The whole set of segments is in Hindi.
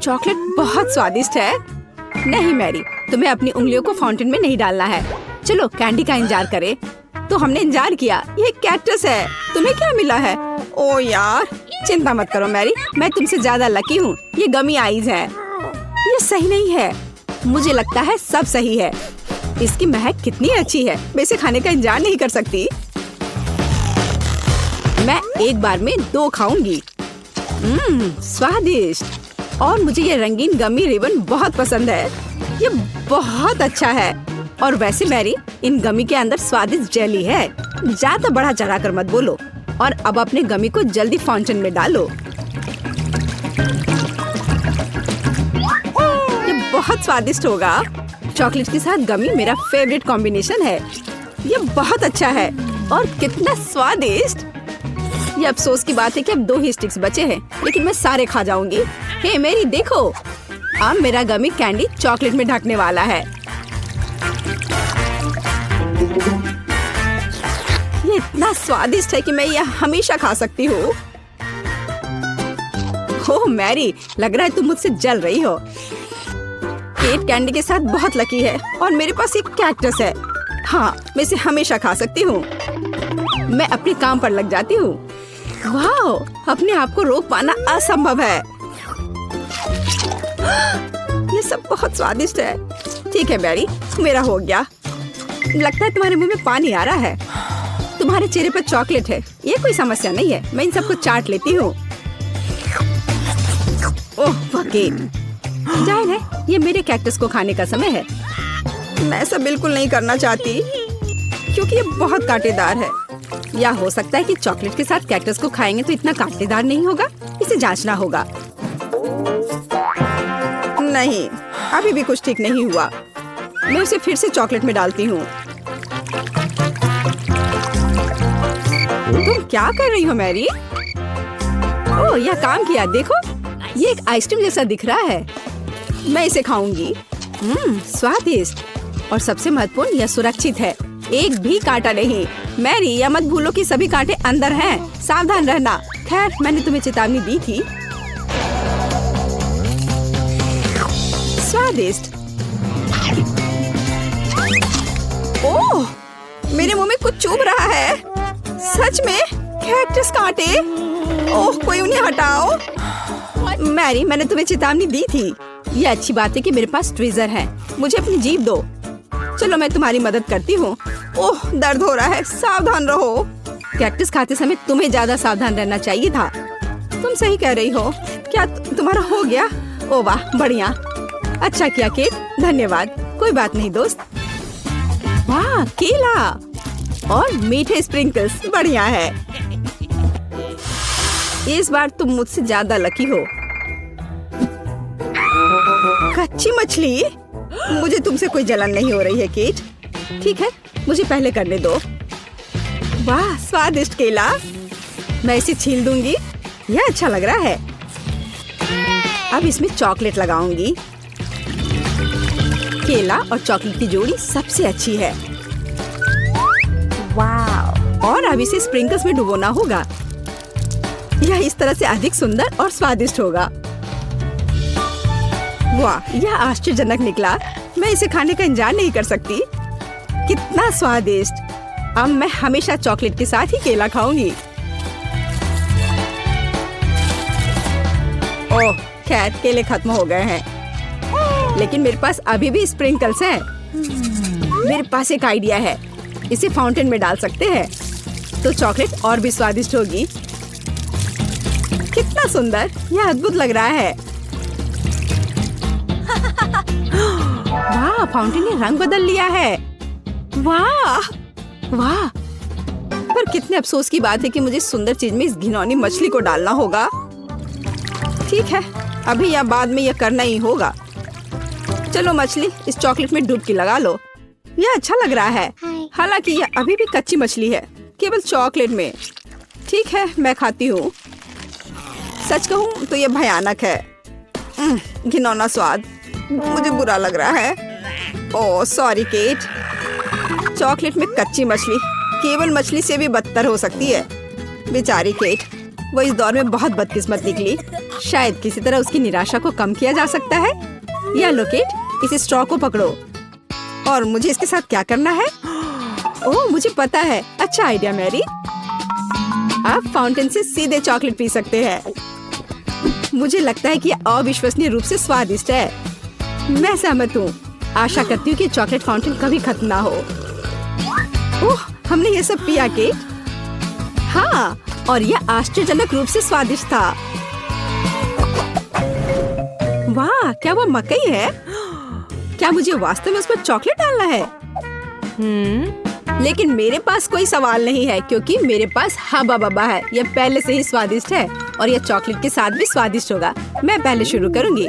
चॉकलेट बहुत स्वादिष्ट है। नहीं मैरी, तुम्हें अपनी उंगलियों को फाउंटेन में नहीं डालना है। चलो कैंडी का इंतजार करें। तो हमने इंतजार किया। ये कैक्टस है। तुम्हें क्या मिला है? ओ यार, चिंता मत करो मैरी, मैं तुमसे ज्यादा लकी हूँ। ये गमी आइज है। ये सही नहीं है। मुझे लगता है सब सही है। इसकी महक कितनी अच्छी है। मैं इसे खाने का इंतजार नहीं कर सकती। मैं एक बार में 2 खाऊंगी। स्वादिष्ट। और मुझे ये रंगीन गमी रिबन बहुत पसंद है। ये बहुत अच्छा है। और वैसे मैरी, इन गमी के अंदर स्वादिष्ट जेली है। ज्यादा बढ़ा चढ़ा कर मत बोलो। और अब अपने गमी को जल्दी फाउंटेन में डालो। ये बहुत स्वादिष्ट होगा। चॉकलेट के साथ गमी मेरा फेवरेट कॉम्बिनेशन है। ये बहुत अच्छा है। और कितना स्वादिष्ट। ये अफसोस की बात है कि अब 2 ही स्टिक्स बचे हैं, लेकिन मैं सारे खा जाऊंगी। हे मेरी देखो, अब मेरा गमी कैंडी चॉकलेट में ढकने वाला है। ये इतना स्वादिष्ट है कि मैं यह हमेशा खा सकती हूँ। ओह मैरी, लग रहा है तुम मुझसे जल रही हो। केट कैंडी के साथ बहुत लकी है और मेरे पास एक कैक्टस है। हाँ, मैं इसे हमेशा खा सकती हूँ। मैं अपने काम पर लग जाती हूँ। वाह, अपने आप को रोक पाना असंभव है। ये सब बहुत स्वादिष्ट है। ठीक है मैरी, मेरा हो गया। लगता है तुम्हारे मुंह में पानी आ रहा है। तुम्हारे चेहरे पर चॉकलेट है। ये कोई समस्या नहीं है। मैं इन सबको चाट लेती हूँ। ओह जाहिर है, ये मेरे कैक्टस को खाने का समय है। मैं ऐसा बिल्कुल नहीं करना चाहती क्योंकि ये बहुत कांटेदार है। या हो सकता है कि चॉकलेट के साथ कैक्टस को खाएंगे तो इतना कांटेदार नहीं होगा। इसे जांचना होगा। नहीं, अभी भी कुछ ठीक नहीं हुआ। मैं उसे फिर से चॉकलेट में डालती हूँ। तुम क्या कर रही हो मैरी? ओह, यह काम किया। देखो, ये एक आइसक्रीम जैसा दिख रहा है। मैं इसे खाऊंगी। स्वादिष्ट। और सबसे महत्वपूर्ण, यह सुरक्षित है। एक भी कांटा नहीं। मैरी, यह मत भूलो कि सभी कांटे अंदर हैं। सावधान रहना। खैर, मैंने तुम्हें चेतावनी दी थी। स्वादिष्ट। ओह, मेरे मुंह में कुछ चुभ रहा है। सच में कैक्टस कांटे। ओह, कोई उन्हें हटाओ। मैरी, मैंने तुम्हें चेतावनी दी थी। ये अच्छी बात है कि मेरे पास ट्विज़र है। मुझे अपनी जीभ दो। चलो, मैं तुम्हारी मदद करती हूँ। ओह, दर्द हो रहा है। सावधान रहो। कैक्टस खाते समय तुम्हें ज्यादा सावधान रहना चाहिए था। तुम सही कह रही हो। क्या तुम्हारा हो गया? ओह वाह, बढ़िया। अच्छा किया केट, धन्यवाद। कोई बात नहीं दोस्त। वाह, केला और मीठे स्प्रिंकल्स, बढ़िया है। इस बार तुम मुझसे ज्यादा लकी हो। कच्ची मछली? मुझे तुमसे कोई जलन नहीं हो रही है केट। ठीक है, मुझे पहले करने दो। वाह, स्वादिष्ट केला। मैं इसे छील दूंगी। यह अच्छा लग रहा है। अब इसमें चॉकलेट लगाऊंगी। केला और चॉकलेट की जोड़ी सबसे अच्छी है। वाह। और अब इसे स्प्रिंकल्स में डुबोना होगा। यह इस तरह से अधिक सुंदर और स्वादिष्ट होगा। वाह, यह आश्चर्यजनक निकला। मैं इसे खाने का इंतजार नहीं कर सकती। कितना स्वादिष्ट। अब मैं हमेशा चॉकलेट के साथ ही केला खाऊंगी। ओह, खैर केले खत्म हो गए हैं, लेकिन मेरे पास अभी भी स्प्रिंकल्स हैं। मेरे पास एक आइडिया है। इसे फाउंटेन में डाल सकते हैं तो चॉकलेट और भी स्वादिष्ट होगी। कितना सुंदर। यह अद्भुत लग रहा है। वाह, फाउंटेन ने रंग बदल लिया है। वाह वाह। पर कितने अफसोस की बात है कि मुझे सुंदर चीज में इस घिनौनी मछली को डालना होगा। ठीक है, अभी या बाद में यह करना ही होगा। चलो मछली, इस चॉकलेट में डुबकी लगा लो। यह अच्छा लग रहा है। हालांकि यह अभी भी कच्ची मछली है, केवल चॉकलेट में। ठीक है, मैं खाती हूँ। सच कहूँ तो यह भयानक है। घिनौना स्वाद। मुझे बुरा लग रहा है। Oh sorry cat. चॉकलेट में कच्ची मछली केवल मछली से भी बदतर हो सकती है। बेचारी केट, वो इस दौर में बहुत बदकिस्मत निकली। शायद किसी तरह उसकी निराशा को कम किया जा सकता है। या लो किट, इस स्ट्रॉ को पकड़ो और मुझे इसके साथ क्या करना है? ओह, मुझे पता है। अच्छा आइडिया मैरी। आप फाउंटेन से सीधे चॉकलेट पी सकते हैं। मुझे लगता है कि यह अविश्वसनीय रूप से स्वादिष्ट है। मैं सहमत हूँ। आशा करती हूँ कि चॉकलेट फाउंटेन कभी खत्म ना हो। ओह, हमने ये सब पिया केट। हाँ, और यह आश्चर्यजनक रूप से स्वादिष्ट था। वाह, क्या वो मकई है? क्या मुझे वास्तव में उस पर चॉकलेट डालना है? लेकिन मेरे पास कोई सवाल नहीं है क्योंकि मेरे पास हब्बा बब्बा है। यह पहले से ही स्वादिष्ट है और यह चॉकलेट के साथ भी स्वादिष्ट होगा। मैं पहले शुरू करूंगी।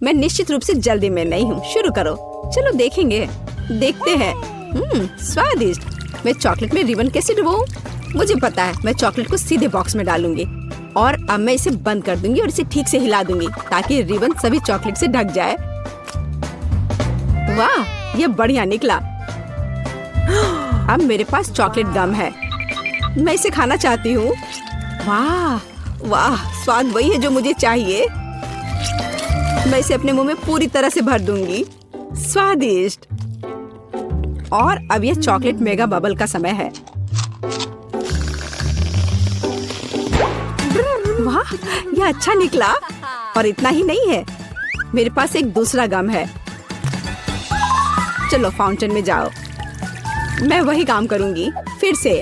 मैं निश्चित रूप से जल्दी में नहीं हूँ। शुरू करो। चलो देखेंगे। देखते हैं। स्वादिष्ट। मैं चॉकलेट में रिबन कैसे डुबाऊं? मुझे पता है। मैं चॉकलेट को सीधे बॉक्स में डालूंगी और अब मैं इसे बंद कर दूंगी और इसे ठीक से हिला दूंगी ताकि रिबन सभी चॉकलेट से ढक जाए। वाह, ये बढ़िया निकला। अब मेरे पास चॉकलेट गम है। मैं इसे खाना चाहती हूँ। वाह वाह, स्वाद वही है जो मुझे चाहिए। मैं इसे अपने मुंह में पूरी तरह से भर दूंगी। स्वादिष्ट। और अब यह चॉकलेट मेगा बबल का समय है। वाह, यह अच्छा निकला। और इतना ही नहीं है, मेरे पास एक दूसरा गम है। चलो फाउंटेन में जाओ। मैं वही काम करूंगी। फिर से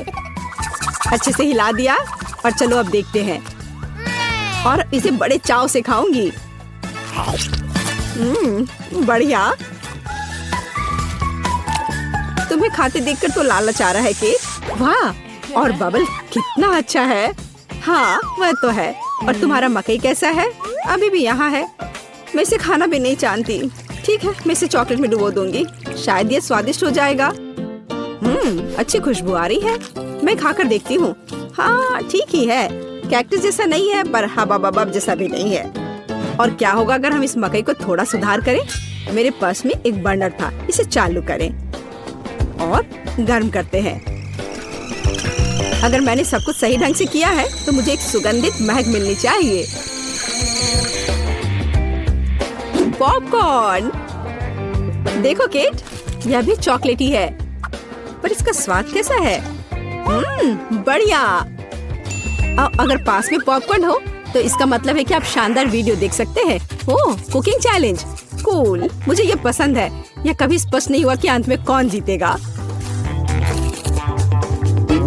अच्छे से हिला दिया और चलो अब देखते हैं। और इसे बड़े चाव से खाऊंगी। बढ़िया। तुम्हें खाते देखकर तो लालच आ रहा है कि वाह, और बबल कितना अच्छा है। हाँ, वह तो है। और तुम्हारा मकई कैसा है? अभी भी यहाँ है। मैं इसे खाना भी नहीं जानती। ठीक है, मैं इसे चॉकलेट में डुबो दूंगी। शायद ये स्वादिष्ट हो जाएगा। अच्छी खुशबू आ रही है। मैं खाकर देखती हूँ। हाँ, ठीक ही है। कैक्टस जैसा नहीं है पर हबा बबा जैसा भी नहीं है। और क्या होगा अगर हम इस मकई को थोड़ा सुधार करें? मेरे पर्स में एक बर्नर था। इसे चालू करें और गर्म करते हैं। अगर मैंने सब कुछ सही ढंग से किया है तो मुझे एक सुगंधित महक मिलनी चाहिए। पॉपकॉर्न। देखो केट, यह भी चॉकलेटी है पर इसका स्वाद कैसा है? बढ़िया। अगर पास में पॉपकॉर्न हो तो इसका मतलब है कि आप शानदार वीडियो देख सकते हैं। ओह, कुकिंग चैलेंज। कूल। मुझे ये पसंद है। यह कभी स्पष्ट नहीं हुआ कि अंत में कौन जीतेगा।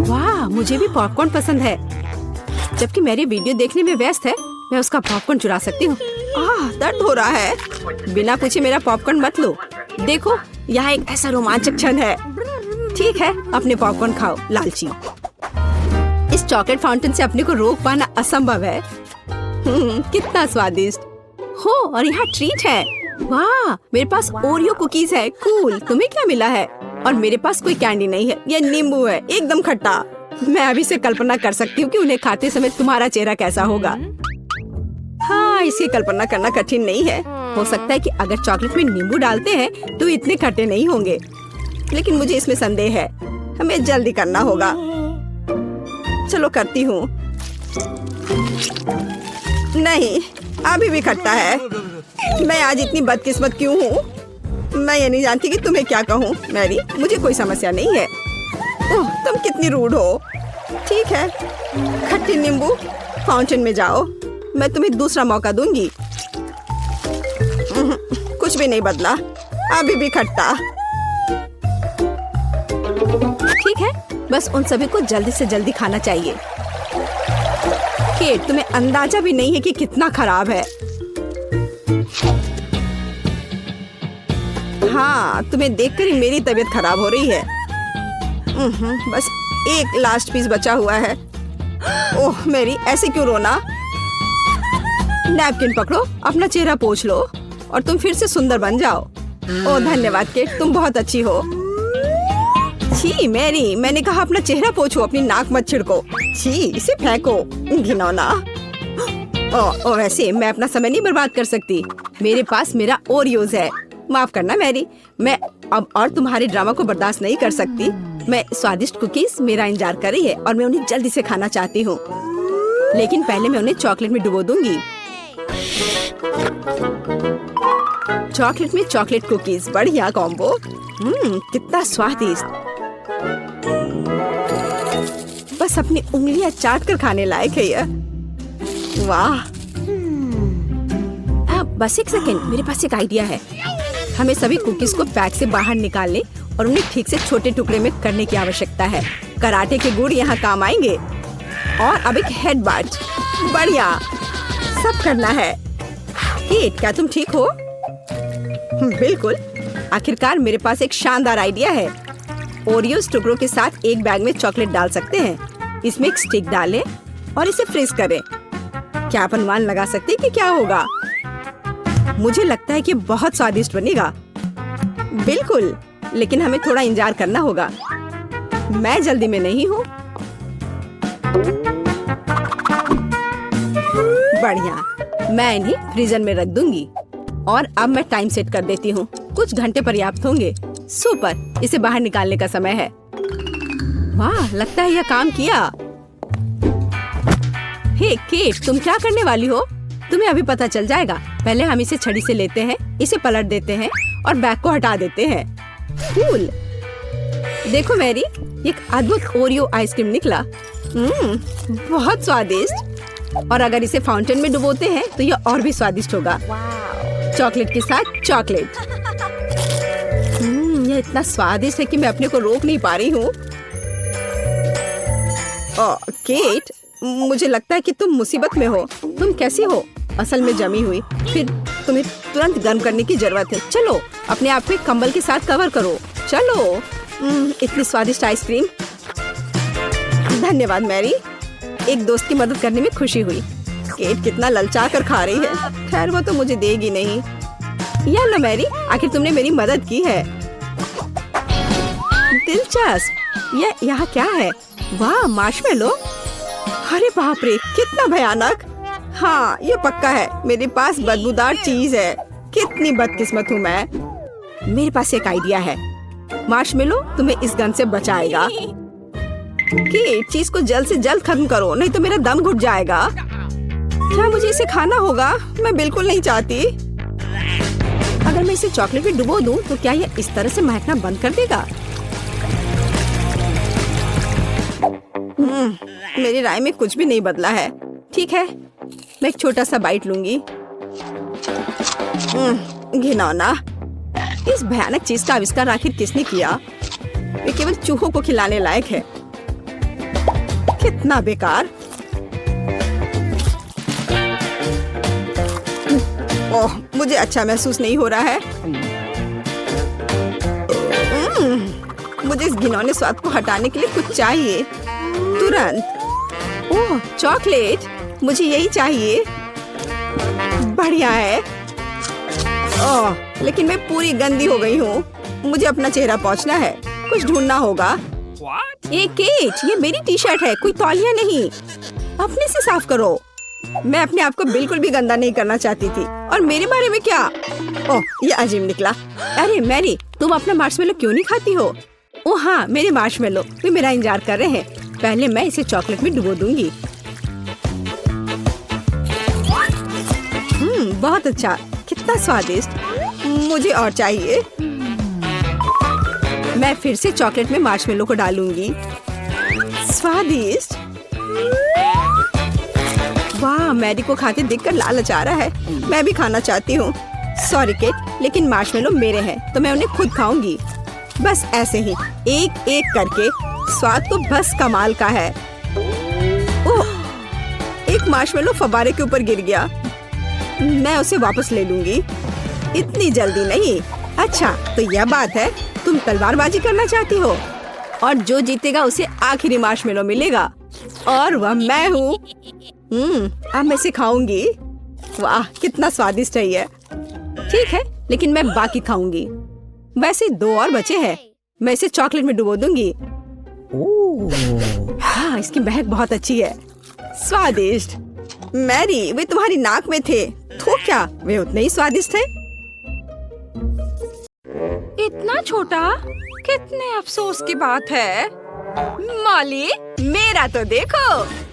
वाह, मुझे भी पॉपकॉर्न पसंद है। जबकि मेरी वीडियो देखने में व्यस्त है, मैं उसका पॉपकॉर्न चुरा सकती हूँ। दर्द हो रहा है। बिना पूछे मेरा पॉपकॉर्न मत लो। देखो, यहाँ एक ऐसा रोमांचक क्षण है। ठीक है, अपने पॉपकॉर्न खाओ, लालची। इस चॉकलेट फाउंटेन से अपने को रोक पाना असंभव है। कितना स्वादिष्ट हो। और यहाँ ट्रीट है। वाह, मेरे पास ओरियो कुकीज है। कूल। तुम्हें क्या मिला है? और मेरे पास कोई कैंडी नहीं है। यह नींबू है, एकदम खट्टा। मैं अभी से कल्पना कर सकती हूँ कि उन्हें खाते समय तुम्हारा चेहरा कैसा होगा। हाँ, इसकी कल्पना करना कठिन नहीं है। हो सकता है कि अगर चॉकलेट में नींबू डालते हैं तो इतने खट्टे नहीं होंगे, लेकिन मुझे इसमें संदेह है। हमें जल्दी करना होगा। चलो करती हूँ। नहीं, अभी भी खट्टा है। मैं आज इतनी बदकिस्मत क्यों हूँ? मैं ये नहीं जानती कि तुम्हें क्या कहूँ। मैरी, मुझे कोई समस्या नहीं है। ओह, तुम कितनी रूड हो। ठीक है, खट्टी नींबू, फाउंटेन में जाओ। मैं तुम्हें दूसरा मौका दूंगी। कुछ भी नहीं बदला, अभी भी खट्टा। ठीक है, बस उन सभी को जल्दी से जल्दी खाना चाहिए। केट, तुम्हें अंदाजा भी नहीं है कि कितना खराब है। हाँ, तुम्हें देखकर ही मेरी तबीयत खराब हो रही है। बस एक लास्ट पीस बचा हुआ है। ओह मेरी, ऐसे क्यों रोना? नैपकिन पकड़ो, अपना चेहरा पोंछ लो और तुम फिर से सुंदर बन जाओ। ओह धन्यवाद केट, तुम बहुत अच्छी हो। छी मैरी, मैंने कहा अपना चेहरा पोंछो, अपनी नाक मत छिड़को। छी, इसे फेंको, घिनौना। ओह वैसे मैं अपना समय नहीं बर्बाद कर सकती। मेरे पास मेरा ओरियोज है। माफ करना मैरी, मैं अब और तुम्हारे ड्रामा को बर्दाश्त नहीं कर सकती। मैं स्वादिष्ट कुकीज मेरा इंतजार कर रही है और मैं उन्हें जल्दी से खाना चाहती हूँ, लेकिन पहले मैं उन्हें चॉकलेट में डुबो दूंगी। चॉकलेट में चॉकलेट कुकीज, बढ़िया कॉम्बो। कितना स्वादिष्ट। बस अपनी उंगलियां चाट कर खाने लायक है यह। वाह। बस एक सेकेंड, मेरे पास एक आइडिया है। हमें सभी कुकीज को पैक से बाहर निकालने और उन्हें ठीक से छोटे टुकड़े में करने की आवश्यकता है। कराटे के गुण यहाँ काम आएंगे। और अब एक हेड बाट। बढ़िया, सब करना है। केट, क्या तुम ठीक हो? बिल्कुल। आखिरकार मेरे पास एक शानदार आइडिया है। ओरियोस टुकड़ों के साथ एक बैग में चॉकलेट डाल सकते हैं। इसमें एक स्टिक डालें और इसे फ्रीज करें। क्या आप अनुमान लगा सकते हैं कि क्या होगा? मुझे लगता है कि बहुत स्वादिष्ट बनेगा। बिल्कुल, लेकिन हमें थोड़ा इंतजार करना होगा। मैं जल्दी में नहीं हूँ। बढ़िया, मैं इन्हें फ्रीजर में रख दूंगी। और अब मैं टाइम सेट कर देती हूँ। कुछ घंटे पर्याप्त होंगे। सुपर, इसे बाहर निकालने का समय है। वाह, लगता है यह काम किया। हे केट, तुम क्या करने वाली हो? तुम्हें अभी पता चल जाएगा। पहले हम इसे छड़ी से लेते हैं, इसे पलट देते हैं और बैग को हटा देते हैं। कूल। देखो मैरी, एक अद्भुत ओरियो आइसक्रीम निकला। बहुत स्वादिष्ट। और अगर इसे फाउंटेन में डुबोते हैं तो यह और भी स्वादिष्ट होगा। चॉकलेट के साथ चॉकलेट। यह इतना स्वादिष्ट है कि मैं अपने को रोक नहीं पा रही हूँ। केट, मुझे लगता है कि तुम मुसीबत में हो। तुम कैसी हो? असल में जमी हुई। फिर तुम्हें तुरंत गर्म करने की जरूरत है। चलो, अपने आप को कंबल के साथ कवर करो। चलो। इतनी स्वादिष्ट आइसक्रीम। धन्यवाद मैरी, एक दोस्त की मदद करने में खुशी हुई। केट कितना ललचा कर खा रही है। खैर, वो तो मुझे देगी नहीं। या लो मैरी, आखिर तुमने मेरी मदद की है। दिलचस्प। यह यहाँ क्या है? वाह, मार्शमेलो। अरे बाप रे, कितना भयानक। हाँ, ये पक्का है। मेरे पास बदबूदार चीज है। कितनी बदकिस्मत हूँ मैं। मेरे पास एक आइडिया है। मार्शमेलो तुम्हें इस गन से बचाएगा। कि चीज को जल्द से जल्द खत्म करो, नहीं तो मेरा दम घुट जाएगा। क्या मुझे इसे खाना होगा? मैं बिल्कुल नहीं चाहती। अगर मैं इसे चॉकलेट में डुबो दूं, तो क्या यह इस तरह से महकना बंद कर देगा? मेरी राय में कुछ भी नहीं बदला है। ठीक है, मैं एक छोटा सा बाइट लूंगी। घिनौना। इस भयानक चीज का आविष्कार आखिर किसने किया? ये केवल चूहों को खिलाने लायक है। कितना बेकार। ओह, मुझे अच्छा महसूस नहीं हो रहा है। मुझे इस घिनौने स्वाद को हटाने के लिए कुछ चाहिए, तुरंत। ओह, चॉकलेट, मुझे यही चाहिए। बढ़िया है। ओह, लेकिन मैं पूरी गंदी हो गई हूँ। मुझे अपना चेहरा पोंछना है। कुछ ढूंढना होगा। ये केट, ये मेरी टी शर्ट है, कोई तौलिया नहीं। अपने से साफ करो। मैं अपने आप को बिल्कुल भी गंदा नहीं करना चाहती थी। और मेरे बारे में क्या? ओह, ये अजीब निकला। अरे मैरी, तुम अपना मार्शमेलो क्यों नहीं खाती हो? ओह हाँ, मेरे मार्शमेलो, वे मेरा इंतजार कर रहे हैं। पहले मैं इसे चॉकलेट में डुबो दूंगी। बहुत अच्छा, कितना स्वादिष्ट। मुझे और चाहिए। मैं फिर से चॉकलेट में मार्शमेलो को डालूंगी। स्वादिष्ट। वाह, मैरी को खाते देखकर लालच आ रहा है। मैं भी खाना चाहती हूँ। सॉरी केट, लेकिन मार्शमेलो मेरे हैं तो मैं उन्हें खुद खाऊंगी। बस ऐसे ही, एक एक करके। स्वाद तो बस कमाल का है। ओह, एक मार्शमेलो फव्वारे के ऊपर गिर गया। मैं उसे वापस ले लूंगी। इतनी जल्दी नहीं। अच्छा, तो यह बात है, तुम तलवारबाजी करना चाहती हो और जो जीतेगा उसे आखिरी मार्शमेलो मिलेगा और वह मैं हूँ। अब मैं इसे खाऊंगी। वाह, कितना स्वादिष्ट है ये। ठीक है, लेकिन मैं बाकी खाऊंगी। वैसे 2 और बचे हैं। मैं इसे चॉकलेट में डुबो दूंगी। हाँ, इसकी महक बहुत अच्छी है। स्वादिष्ट। मैरी, वे तुम्हारी नाक में थे। तो क्या वे उतने ही स्वादिष्ट थे? इतना छोटा, कितने अफसोस की बात है। मॉली, मेरा तो देखो।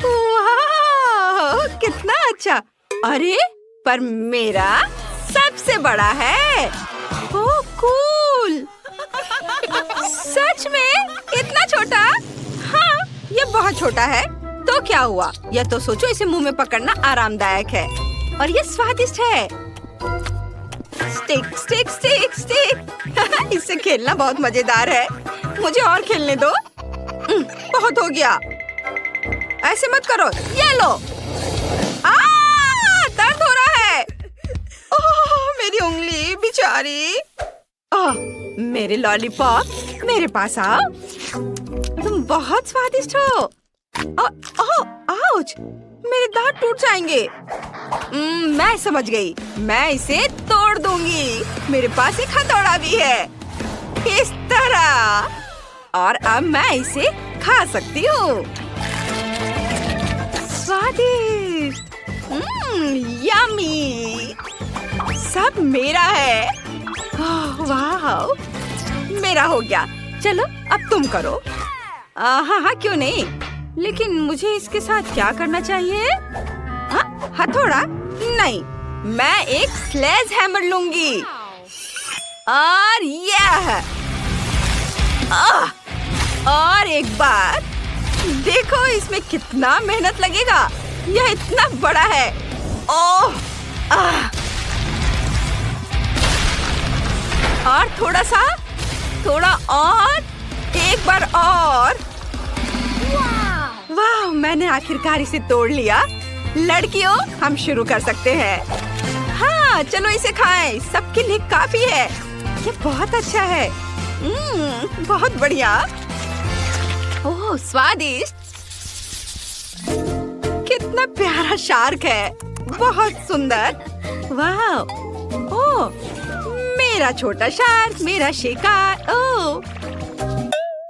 वाह, कितना अच्छा। अरे पर मेरा सबसे बड़ा है। ओह कूल! सच में इतना छोटा? हाँ, ये बहुत छोटा है। तो क्या हुआ? या तो सोचो इसे मुंह में पकड़ना आरामदायक है और ये स्वादिष्ट है। Stick stick stick stick. इससे खेलना बहुत मजेदार है। मुझे और खेलने दो। बहुत हो गया। ऐसे मत करो। ये लो। दर्द हो रहा है। ओह मेरी उंगली बेचारी। मेरे लॉलीपॉप मेरे पास आओ। तुम बहुत स्वादिष्ट हो। आउच! मेरे दांत टूट जाएंगे। मैं समझ गई। मैं इसे तोड़ दूंगी। मेरे पास एक हथौड़ा भी है। इस तरह। और अब मैं इसे खा सकती हूँ। स्वादिष्ट। यम्मी। सब मेरा है। वाह! मेरा हो गया। चलो अब तुम करो। हाँ, क्यों नहीं? लेकिन मुझे इसके साथ क्या करना चाहिए? हथौड़ा? नहीं, मैं एक स्लेज हैमर लूंगी। और यह। और एक बार देखो इसमें कितना मेहनत लगेगा। यह इतना बड़ा है। ओह! और थोड़ा और, एक बार और। वाह! मैंने आखिरकार इसे तोड़ लिया। लड़कियों, हम शुरू कर सकते हैं। हाँ, चलो इसे खाएं। सबके लिए काफी है। ये बहुत अच्छा है। बहुत बढ़िया। ओह स्वादिष्ट। कितना प्यारा शार्क है। बहुत सुंदर। वाह! ओह मेरा छोटा शार्क, मेरा शिकार। ओह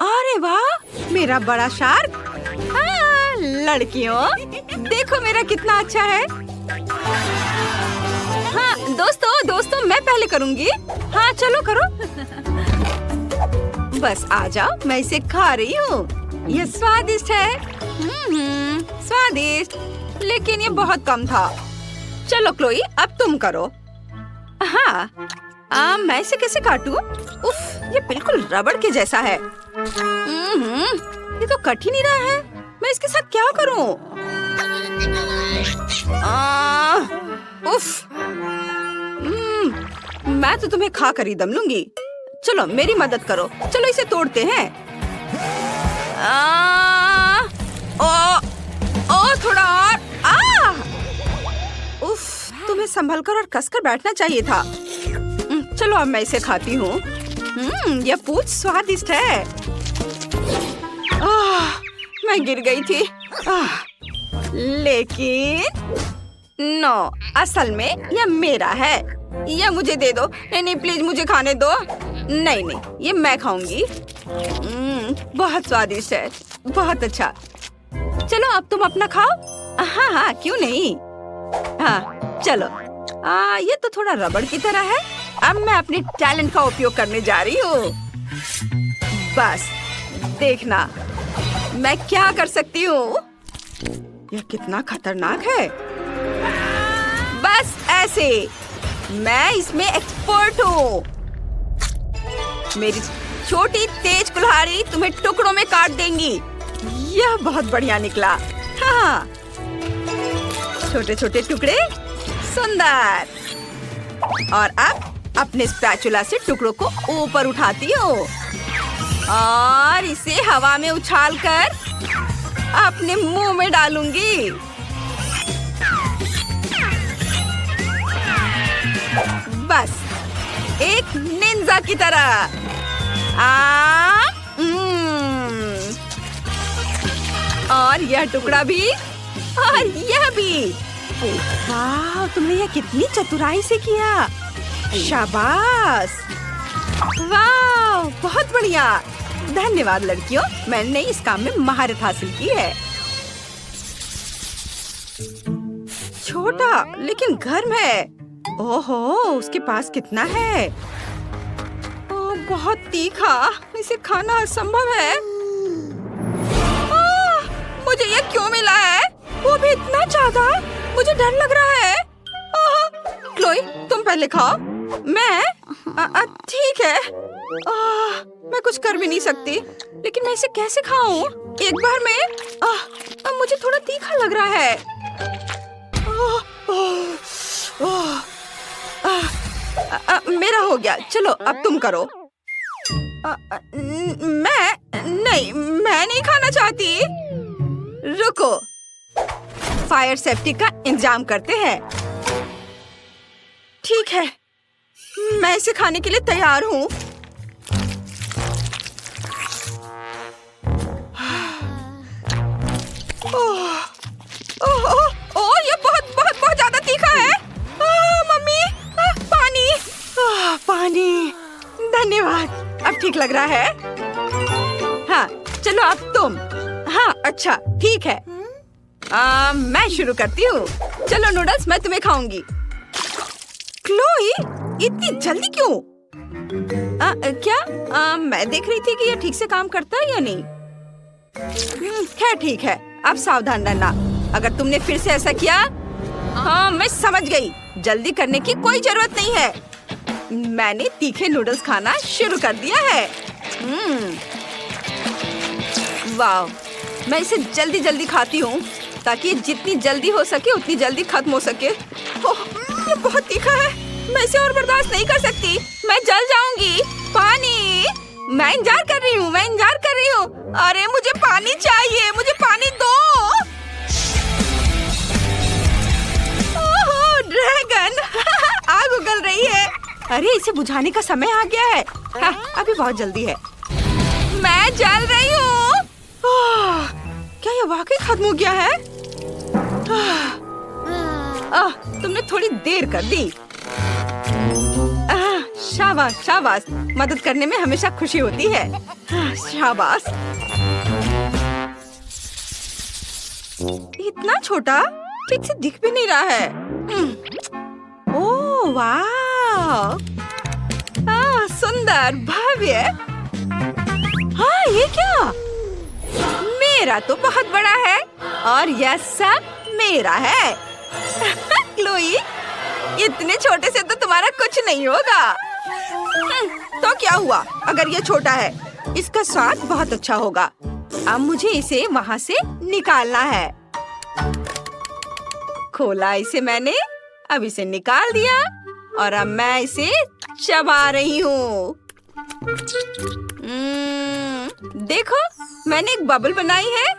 अरे वाह! मेरा बड़ा शार्क। हाँ, लड़कियों देखो मेरा कितना अच्छा है। हाँ दोस्तों मैं पहले करूँगी। हाँ चलो करो। बस आ जाओ, मैं इसे खा रही हूँ। ये स्वादिष्ट है। स्वादिष्ट, लेकिन ये बहुत कम था। चलो क्लोई, अब तुम करो। हाँ, मैं इसे कैसे काटूं? उफ, ये बिल्कुल रबड़ के जैसा है। ये तो कट ही नहीं रहा है। मैं इसके साथ क्या करूं? उफ, मैं तो तुम्हें खा कर ही दम लूंगी। चलो मेरी मदद करो। चलो इसे तोड़ते हैं। थोड़ा और। उफ, तुम्हें संभलकर और कसकर बैठना चाहिए था। चलो अब मैं इसे खाती हूँ। यह पूंछ स्वादिष्ट है। मैं गिर गई थी। लेकिन नो, असल में यह मेरा है। यह मुझे दे दो। नहीं प्लीज मुझे खाने दो। नहीं, ये मैं खाऊंगी। बहुत स्वादिष्ट है। बहुत अच्छा। चलो अब तुम अपना खाओ। हाँ, क्यों नहीं। हाँ चलो। ये तो थोड़ा रबड़ की तरह है। अब मैं अपने टैलेंट का उपयोग करने जा रही हूँ। बस देखना मैं क्या कर सकती हूँ। यह कितना खतरनाक है। बस ऐसे। मैं इसमें एक्सपर्ट हूँ। मेरी छोटी तेज कुल्हाड़ी तुम्हें टुकड़ों में काट देंगी। यह बहुत बढ़िया निकला। हाँ, छोटे छोटे टुकड़े। सुंदर। और अब अपने स्पैचुला से टुकड़ों को ऊपर उठाती हूँ और इसे हवा में उछालकर अपने मुंह में डालूंगी। बस एक निंजा की तरह। और यह टुकड़ा भी और यह भी। वाह, तुमने यह कितनी चतुराई से किया। शाबाश। वाह, बहुत बढ़िया। धन्यवाद लड़कियों, मैंने इस काम में महारत हासिल की है। छोटा लेकिन गर्म है। ओहो, उसके पास कितना है। ओह, बहुत तीखा। इसे खाना असंभव है। मुझे ये क्यों मिला है? वो भी इतना ज्यादा। मुझे डर लग रहा है। क्लोई, तुम पहले खाओ। मैं ठीक है। मैं कुछ कर भी नहीं सकती, लेकिन मैं इसे कैसे खाऊं? एक बार में मुझे थोड़ा तीखा लग रहा है। मेरा हो गया, चलो अब तुम करो। मैं नहीं खाना चाहती। रुको, फायर सेफ्टी का इंतजाम करते हैं। ठीक है, मैं इसे खाने के लिए तैयार हूँ। ये बहुत ज्यादा तीखा है। मम्मी, पानी। पानी, धन्यवाद, अब ठीक लग रहा है। हाँ, चलो अब तुम। हाँ, अच्छा, ठीक है। मैं शुरू करती हूँ। चलो नूडल्स, मैं तुम्हें खाऊंगी। क्लोई, इतनी जल्दी क्यों? क्या मैं देख रही थी कि ये ठीक से काम करता है या नहीं। खैर ठीक है, अब सावधान रहना। अगर तुमने फिर से ऐसा किया। हाँ, मैं समझ गई। जल्दी करने की कोई जरूरत नहीं है। मैंने तीखे नूडल्स खाना शुरू कर दिया है। वाह, मैं इसे जल्दी जल्दी खाती हूँ ताकि जितनी जल्दी हो सके उतनी जल्दी खत्म हो सके। ये बहुत तीखा है, मैं इसे और बर्दाश्त नहीं कर सकती। मैं जल जाऊंगी। पानी, मैं इंतजार कर रही हूँ। अरे मुझे पानी चाहिए, मुझे पानी दो। ओह ड्रैगन, आग उगल रही है। अरे इसे बुझाने का समय आ गया है। हाँ, अभी बहुत जल्दी है। मैं जल रही हूँ। क्या ये वाकई खत्म हो गया है? तुमने थोड़ी देर कर दी। शाबाश शाबाश, मदद करने में हमेशा खुशी होती है। शाबाश। इतना छोटा, ठीक से दिख भी नहीं रहा है। ओह वाह, सुंदर, भव्य। हाँ, ये क्या? मेरा तो बहुत बड़ा है और यह सब मेरा है। क्लोई, इतने छोटे से तो तुम्हारा कुछ नहीं होगा। तो क्या हुआ अगर ये छोटा है? इसका स्वाद बहुत अच्छा होगा। अब मुझे इसे वहाँ से निकालना है। खोला इसे मैंने, अब इसे निकाल दिया और अब मैं इसे चबा रही हूँ। देखो, मैंने एक बबल बनाई है।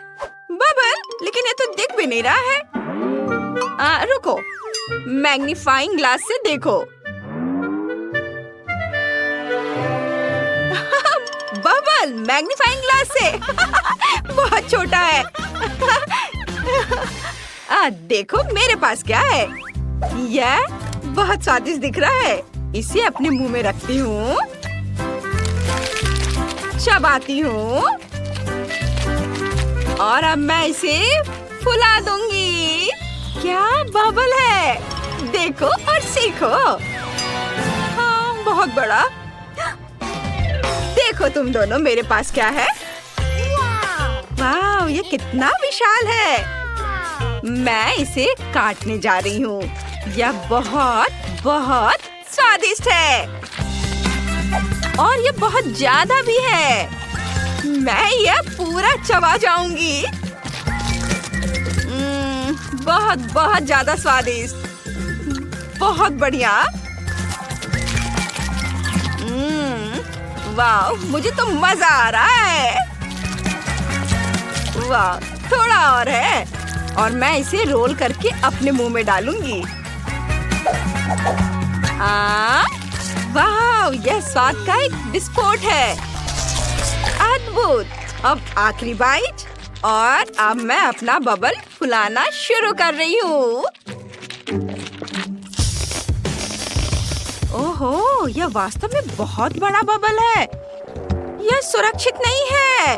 बबल, लेकिन ये तो दिख भी नहीं रहा है। रुको, मैग्नीफाइंग ग्लास से देखो। बबल मैग्नीफाइंग ग्लास से बहुत छोटा है। देखो मेरे पास क्या है। यह बहुत स्वादिष्ट दिख रहा है। इसे अपने मुंह में रखती हूँ, चबाती हूँ और अब मैं इसे फुला दूंगी। क्या बबल है, देखो और सीखो। हाँ, बहुत बड़ा। देखो तुम दोनों, मेरे पास क्या है। वाह, ये कितना विशाल है। मैं इसे काटने जा रही हूँ। यह बहुत बहुत स्वादिष्ट है और ये बहुत ज्यादा भी है। मैं यह पूरा चबा जाऊंगी। बहुत बहुत ज्यादा स्वादिष्ट, बहुत बढ़िया। वाह, मुझे तो मजा आ रहा है। वाह, थोड़ा और है और मैं इसे रोल करके अपने मुंह में डालूंगी। वाह, यह स्वाद का एक विस्फोट है। अद्भुत। अब आखिरी बाइट और अब मैं अपना बबल फुलाना शुरू कर रही हूँ। ओहो, यह वास्तव में बहुत बड़ा बबल है। यह सुरक्षित नहीं है।